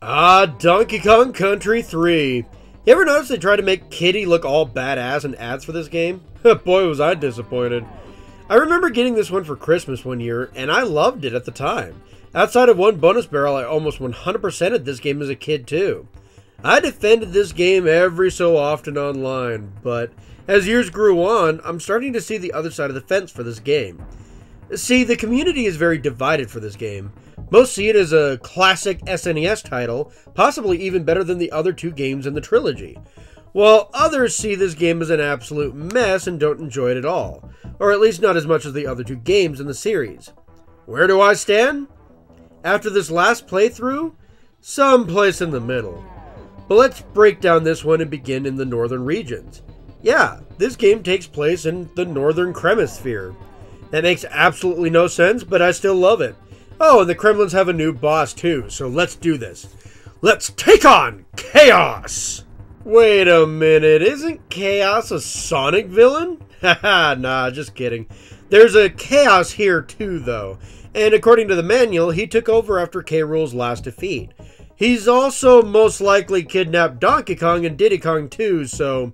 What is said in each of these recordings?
Donkey Kong Country 3. You ever notice they tried to make Kiddy look all badass in ads for this game? Boy, was I disappointed. I remember getting this one for Christmas one year, and I loved it at the time. Outside of one bonus barrel, I almost 100%ed this game as a kid too. I defended this game every so often online, but as years grew on, I'm starting to see the other side of the fence for this game. See, the community is very divided for this game. Most see it as a classic SNES title, possibly even better than the other two games in the trilogy, while others see this game as an absolute mess and don't enjoy it at all, or at least not as much as the other two games in the series. Where do I stand? After this last playthrough, someplace in the middle. But let's break down this one and begin in the northern regions. Yeah, this game takes place in the northern Kremisphere. That makes absolutely no sense, but I still love it. Oh, and the Kremlins have a new boss too, so let's do this. Let's take on Kaos! Wait a minute, isn't Kaos a Sonic villain? Haha, nah, just kidding. There's a Kaos here too, though. And according to the manual, he took over after K. Rool's last defeat. He's also most likely kidnapped Donkey Kong and Diddy Kong too, so...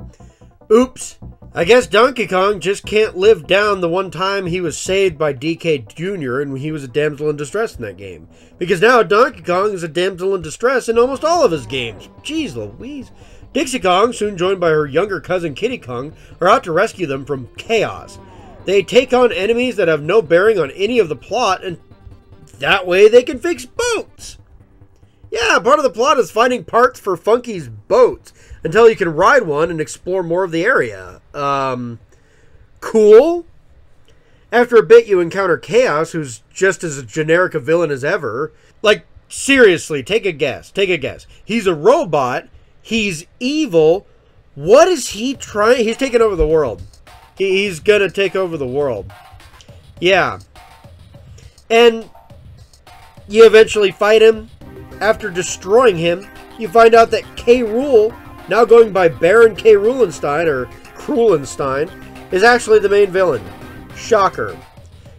Oops. I guess Donkey Kong just can't live down the one time he was saved by DK Jr. and he was a damsel in distress in that game. Because now Donkey Kong is a damsel in distress in almost all of his games. Jeez Louise. Dixie Kong, soon joined by her younger cousin Kiddy Kong, are out to rescue them from Kaos. They take on enemies that have no bearing on any of the plot, and that way they can fix boats. Yeah, part of the plot is finding parts for Funky's boats until you can ride one and explore more of the area. Cool. After a bit, you encounter Kaos, who's just as generic a villain as ever. Like, seriously, take a guess. Take a guess. He's a robot. He's evil. What is he trying? He's taking over the world. He's gonna take over the world. Yeah. And you eventually fight him. After destroying him, you find out that K. Rool, now going by Baron K. Roolenstein, or Krulenstein, is actually the main villain. Shocker.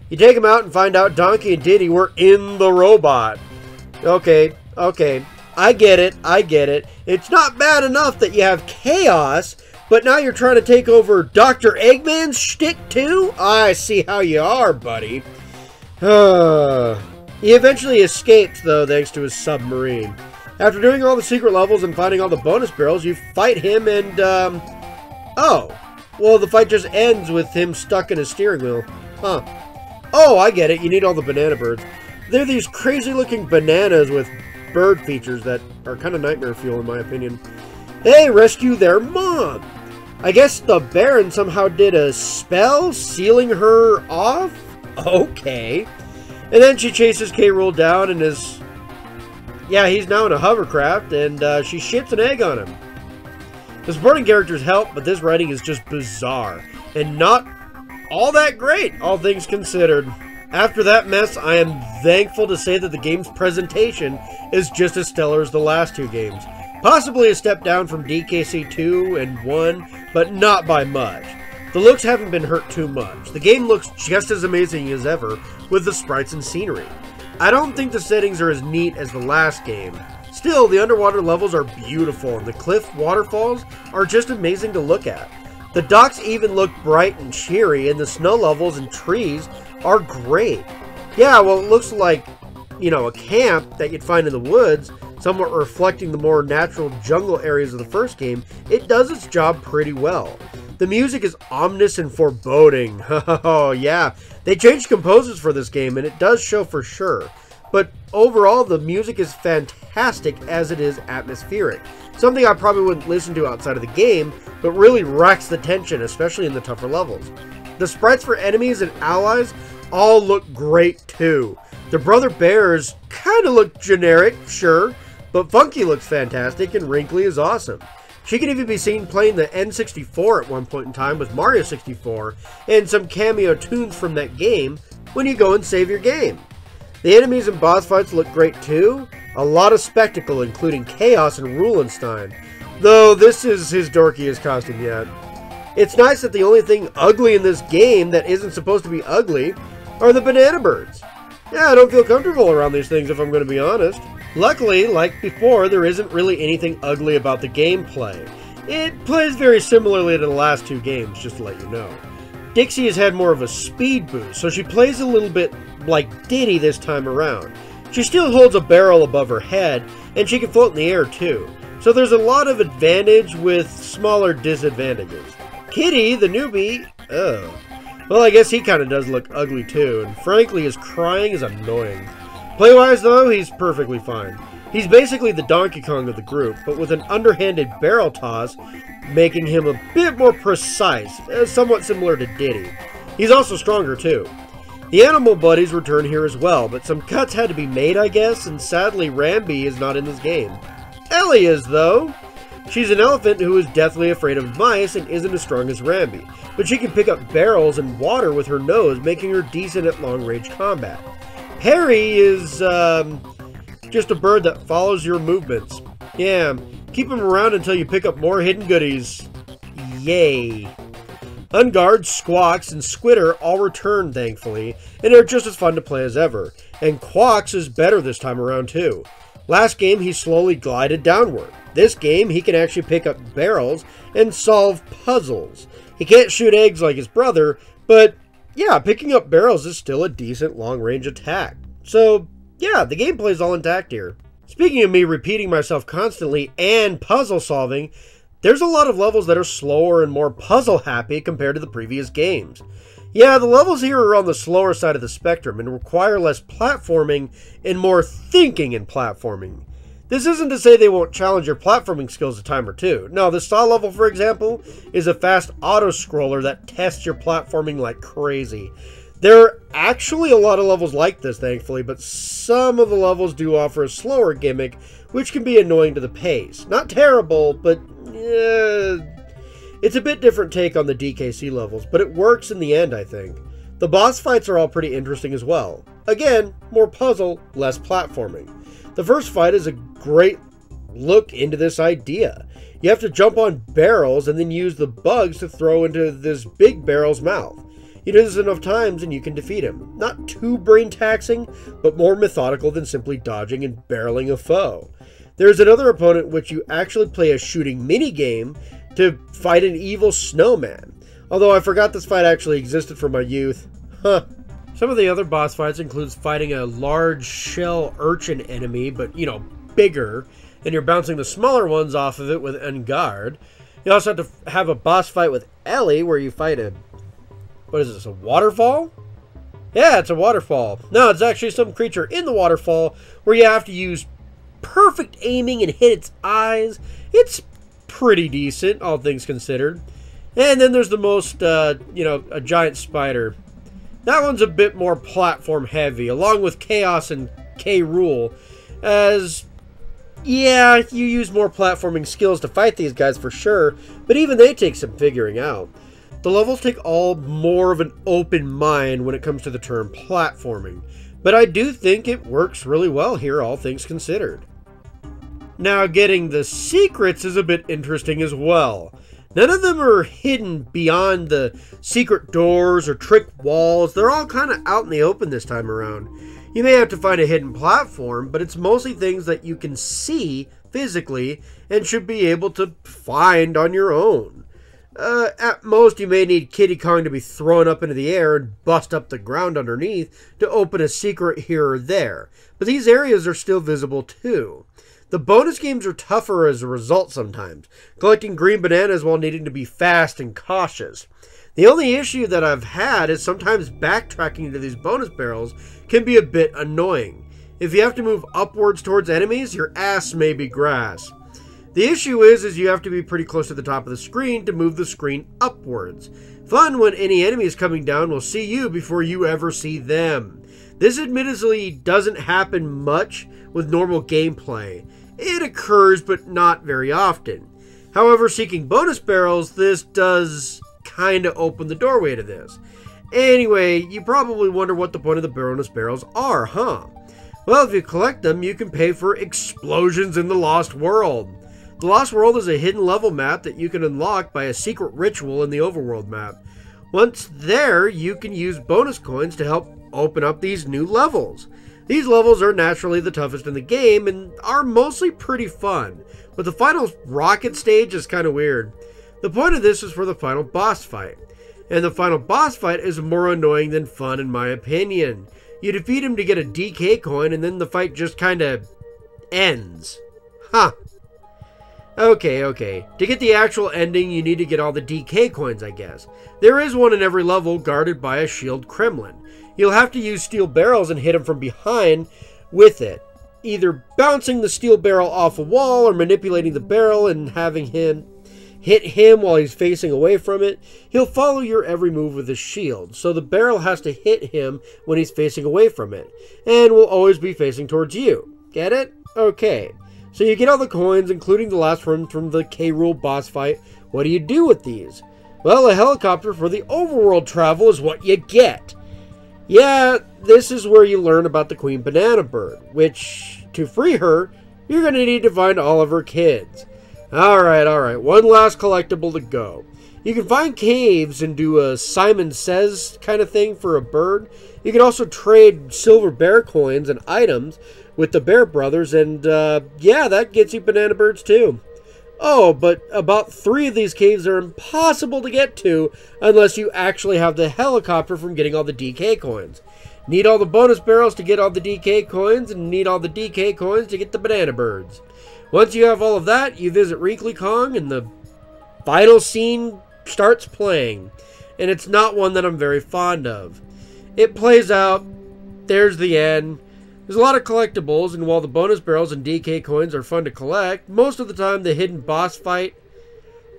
You take him out and find out Donkey and Diddy were in the robot. Okay. I get it. It's not bad enough that you have Chaos, but now you're trying to take over Dr. Eggman's shtick too? I see how you are, buddy. He eventually escapes, though, thanks to his submarine. After doing all the secret levels and finding all the bonus barrels, you fight him and, oh. Well, the fight just ends with him stuck in a steering wheel. Huh. Oh, I get it. You need all the banana birds. They're these crazy-looking bananas with bird features that are kind of nightmare fuel, in my opinion. They rescue their mom. I guess the Baron somehow did a spell sealing her off? Okay. And then she chases K. Rool down and is... Yeah, he's now in a hovercraft, and she shits an egg on him. The supporting characters help, but this writing is just bizarre, and not all that great, all things considered. After that mess, I am thankful to say that the game's presentation is just as stellar as the last two games. Possibly a step down from DKC 2 and 1, but not by much. The looks haven't been hurt too much. The game looks just as amazing as ever with the sprites and scenery. I don't think the settings are as neat as the last game. Still, the underwater levels are beautiful, and the cliff waterfalls are just amazing to look at. The docks even look bright and cheery, and the snow levels and trees are great. Yeah, well, it looks like, you know, a camp that you'd find in the woods, somewhat reflecting the more natural jungle areas of the first game. It does its job pretty well. The music is ominous and foreboding. Oh, yeah. They changed composers for this game, and it does show for sure. But overall, the music is fantastic as it is atmospheric. Something I probably wouldn't listen to outside of the game, but really wrecks the tension, especially in the tougher levels. The sprites for enemies and allies all look great too. The brother bears kind of look generic, sure, but Funky looks fantastic and Wrinkly is awesome. She can even be seen playing the N64 at one point in time with Mario 64 and some cameo tunes from that game when you go and save your game. The enemies and boss fights look great too. A lot of spectacle, including Kaos and Roolenstein, though this is his dorkiest costume yet. It's nice that the only thing ugly in this game that isn't supposed to be ugly are the banana birds. Yeah, I don't feel comfortable around these things if I'm going to be honest. Luckily, like before, there isn't really anything ugly about the gameplay. It plays very similarly to the last two games, just to let you know. Dixie has had more of a speed boost, so she plays a little bit like Diddy this time around. She still holds a barrel above her head, and she can float in the air too. So there's a lot of advantage with smaller disadvantages. Kitty, the newbie, well, I guess he kind of does look ugly too, and frankly his crying is annoying. Play-wise though, he's perfectly fine. He's basically the Donkey Kong of the group, but with an underhanded barrel toss, making him a bit more precise, somewhat similar to Diddy. He's also stronger too. The animal buddies return here as well, but some cuts had to be made, I guess, and sadly Rambi is not in this game. Ellie is, though. She's an elephant who is deathly afraid of mice and isn't as strong as Rambi, but she can pick up barrels and water with her nose, making her decent at long-range combat. Harry is, just a bird that follows your movements. Yeah, keep him around until you pick up more hidden goodies. Yay. Ungard, Squawks, and Squitter all return, thankfully, and they're just as fun to play as ever. And Quawks is better this time around, too. Last game, he slowly glided downward. This game, he can actually pick up barrels and solve puzzles. He can't shoot eggs like his brother, but yeah, picking up barrels is still a decent long-range attack. So, yeah, the gameplay's all intact here. Speaking of me repeating myself constantly and puzzle solving, there's a lot of levels that are slower and more puzzle-happy compared to the previous games. Yeah, the levels here are on the slower side of the spectrum and require less platforming and more thinking in platforming. This isn't to say they won't challenge your platforming skills a time or two. No, the Saw level, for example, is a fast auto-scroller that tests your platforming like crazy. There are actually a lot of levels like this, thankfully, but some of the levels do offer a slower gimmick, which can be annoying to the pace. Not terrible, but it's a bit different take on the DKC levels, but it works in the end, I think. The boss fights are all pretty interesting as well. Again, more puzzle, less platforming. The first fight is a great look into this idea. You have to jump on barrels and then use the bugs to throw into this big barrel's mouth. You do this enough times and you can defeat him. Not too brain-taxing, but more methodical than simply dodging and barreling a foe. There's another opponent which you actually play a shooting mini-game to fight an evil snowman. Although I forgot this fight actually existed from my youth. Huh. Some of the other boss fights includes fighting a large shell urchin enemy, but, bigger, and you're bouncing the smaller ones off of it with Ungard. You also have to have a boss fight with Ellie, where you fight a... What is this, a waterfall? Yeah, it's a waterfall. No, it's actually some creature in the waterfall where you have to use perfect aiming and hit its eyes. It's pretty decent, all things considered. And then there's the most, a giant spider. That one's a bit more platform heavy, along with Kaos and K-Rule, as, yeah, you use more platforming skills to fight these guys for sure, but even they take some figuring out. The levels take all more of an open mind when it comes to the term platforming, but I do think it works really well here, all things considered. Now, getting the secrets is a bit interesting as well. None of them are hidden beyond the secret doors or trick walls. They're all kind of out in the open this time around. You may have to find a hidden platform, but it's mostly things that you can see physically and should be able to find on your own. At most, you may need Kiddy Kong to be thrown up into the air and bust up the ground underneath to open a secret here or there. But these areas are still visible too. The bonus games are tougher as a result sometimes, collecting green bananas while needing to be fast and cautious. The only issue that I've had is sometimes backtracking to these bonus barrels can be a bit annoying. If you have to move upwards towards enemies, your ass may be grass. The issue is you have to be pretty close to the top of the screen to move the screen upwards. Fun when any enemies coming down will see you before you ever see them. This admittedly doesn't happen much with normal gameplay. It occurs, but not very often. However, seeking bonus barrels, this does kind of open the doorway to this. Anyway, you probably wonder what the point of the bonus barrels are, huh? Well, if you collect them, you can pay for explosions in the Lost World. The Lost World is a hidden level map that you can unlock by a secret ritual in the overworld map. Once there, you can use bonus coins to help open up these new levels. These levels are naturally the toughest in the game and are mostly pretty fun, but the final rocket stage is kind of weird. The point of this is for the final boss fight, and the final boss fight is more annoying than fun in my opinion. You defeat him to get a DK coin and then the fight just kind of ends. Huh. Okay. To get the actual ending, you need to get all the DK coins, I guess. There is one in every level guarded by a shield Kremlin. You'll have to use steel barrels and hit him from behind with it. Either bouncing the steel barrel off a wall or manipulating the barrel and having him hit him while he's facing away from it. He'll follow your every move with his shield, so the barrel has to hit him when he's facing away from it, and will always be facing towards you. Get it? Okay. So you get all the coins, including the last one from the K-Rool boss fight. What do you do with these? Well, a helicopter for the overworld travel is what you get. Yeah, this is where you learn about the Queen Banana Bird, which, to free her, you're going to need to find all of her kids. Alright, one last collectible to go. You can find caves and do a Simon Says kind of thing for a bird. You can also trade silver bear coins and items with the Bear Brothers, and yeah, that gets you banana birds too. Oh, but about 3 of these caves are impossible to get to unless you actually have the helicopter from getting all the DK coins. Need all the bonus barrels to get all the DK coins, and need all the DK coins to get the banana birds. Once you have all of that, you visit Wrinkly Kong, and the final scene starts playing. And it's not one that I'm very fond of. It plays out, there's the end. There's a lot of collectibles, and while the bonus barrels and DK coins are fun to collect, most of the time the hidden boss fight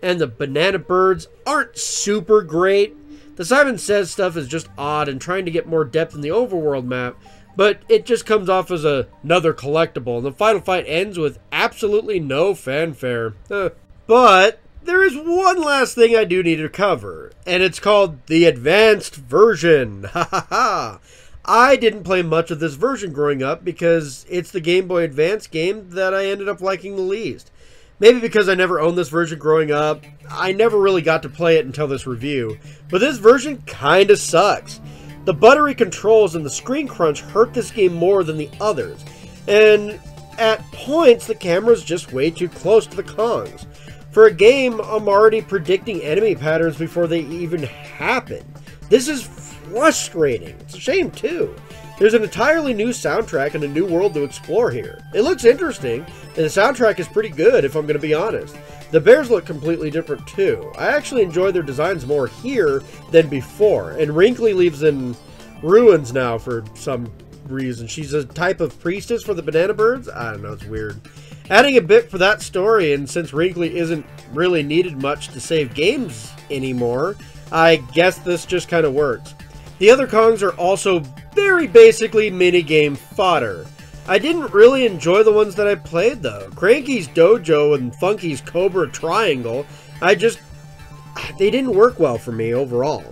and the banana birds aren't super great. The Simon Says stuff is just odd and trying to get more depth in the overworld map, but it just comes off as another collectible, and the final fight ends with absolutely no fanfare. But there is one last thing I do need to cover, and it's called the Advanced Version. Ha ha ha! I didn't play much of this version growing up because it's the Game Boy Advance game that I ended up liking the least. Maybe because I never owned this version growing up, I never really got to play it until this review. But this version kinda sucks. The buttery controls and the screen crunch hurt this game more than the others. And at points, the camera's just way too close to the Kongs. For a game, I'm already predicting enemy patterns before they even happen. This is frustrating. It's a shame too. There's an entirely new soundtrack and a new world to explore here. It looks interesting, and the soundtrack is pretty good if I'm going to be honest. The bears look completely different too. I actually enjoy their designs more here than before, and Wrinkly lives in ruins now for some reason. She's a type of priestess for the banana birds? I don't know, it's weird. Adding a bit for that story, and since Wrinkly isn't really needed much to save games anymore, I guess this just kind of works. The other Kongs are also very basically minigame fodder. I didn't really enjoy the ones that I played though. Cranky's Dojo and Funky's Cobra Triangle, they didn't work well for me overall.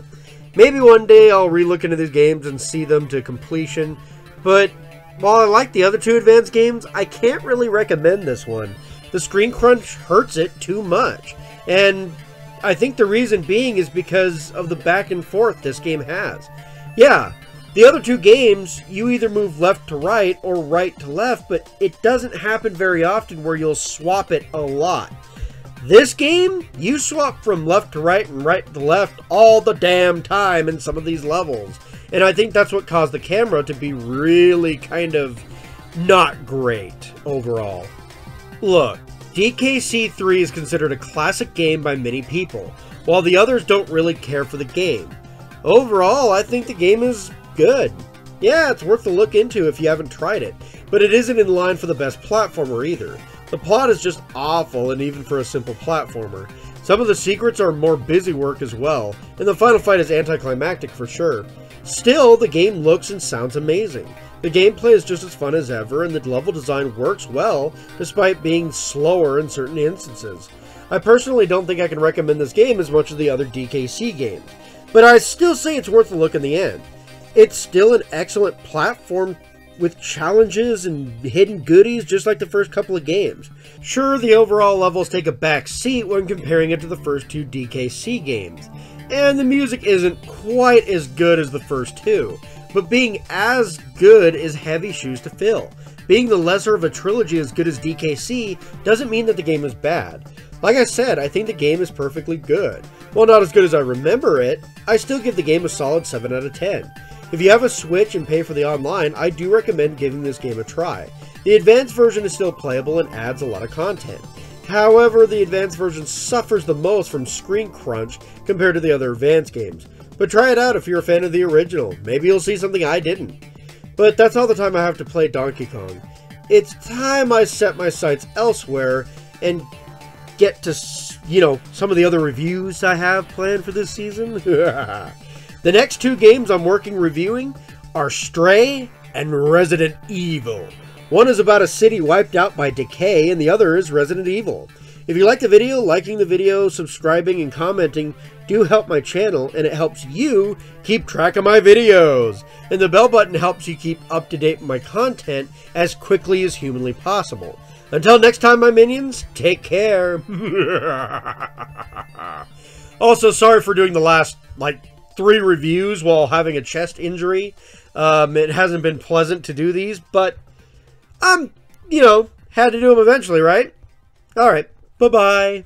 Maybe one day I'll re-look into these games and see them to completion, but while I like the other 2 advanced games, I can't really recommend this one. The screen crunch hurts it too much, and I think the reason being is because of the back and forth this game has. Yeah, the other 2 games, you either move left to right or right to left, but it doesn't happen very often where you'll swap it a lot. This game, you swap from left to right and right to left all the damn time in some of these levels. And I think that's what caused the camera to be really kind of not great overall. Look, DKC3 is considered a classic game by many people, while the others don't really care for the game. Overall, I think the game is good. Yeah, it's worth a look into if you haven't tried it, but it isn't in line for the best platformer either. The plot is just awful, and even for a simple platformer. Some of the secrets are more busy work as well, and the final fight is anticlimactic for sure. Still, the game looks and sounds amazing. The gameplay is just as fun as ever, and the level design works well, despite being slower in certain instances. I personally don't think I can recommend this game as much as the other DKC games, but I still say it's worth a look in the end. It's still an excellent platform with challenges and hidden goodies just like the first couple of games. Sure, the overall levels take a back seat when comparing it to the first 2 DKC games, and the music isn't quite as good as the first 2, but being as good is heavy shoes to fill. Being the lesser of a trilogy as good as DKC doesn't mean that the game is bad. Like I said, I think the game is perfectly good. While not as good as I remember it, I still give the game a solid 7 out of 10. If you have a Switch and pay for the online, I do recommend giving this game a try. The advanced version is still playable and adds a lot of content. However, the advanced version suffers the most from screen crunch compared to the other advanced games. But try it out if you're a fan of the original. Maybe you'll see something I didn't. But that's all the time I have to play Donkey Kong. It's time I set my sights elsewhere and get to, some of the other reviews I have planned for this season. The next 2 games I'm reviewing are Stray and Resident Evil. One is about a city wiped out by decay, and the other is Resident Evil. If you like the video, liking the video, subscribing, and commenting do help my channel, and it helps you keep track of my videos. And the bell button helps you keep up to date with my content as quickly as humanly possible. Until next time, my minions, take care. Also, sorry for doing the last, 3 reviews while having a chest injury. It hasn't been pleasant to do these, but had to do them eventually, right? Alright, bye-bye.